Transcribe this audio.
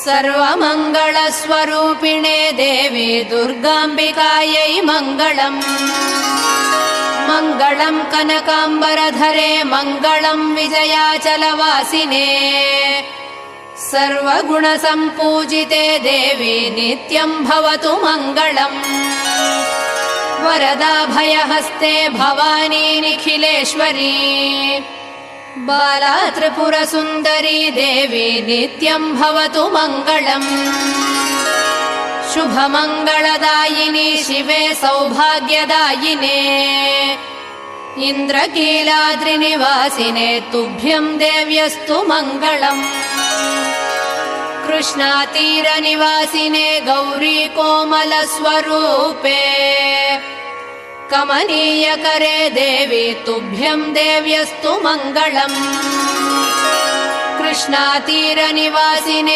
सर्वमङ्गलस्वरूपिणे देवी दुर्गाम्बिकायै मङ्गलम्। मङ्गलम् कनकाम्बरधरे मङ्गलम् विजयाचलवासिने। सर्वगुणसम्पूजिते देवी नित्यम् भवतु मङ्गलम्। वरदाभयहस्ते भवानी निखिलेश्वरी। बाला त्रिपुरसुन्दरी देवी नित्यम् भवतु मङ्गलम्। शुभमङ्गलदायिनी शिवे सौभाग्यदायिने। इन्द्रकीलाद्रिनिवासिने तुभ्यम् देव्यस्तु मङ्गलम्। कृष्णातीरनिवासिने गौरी कोमलस्वरूपे। कमनीयकरे देवी तुभ्यम् देव्यस्तु मङ्गलम्। कृष्णातीरनिवासिने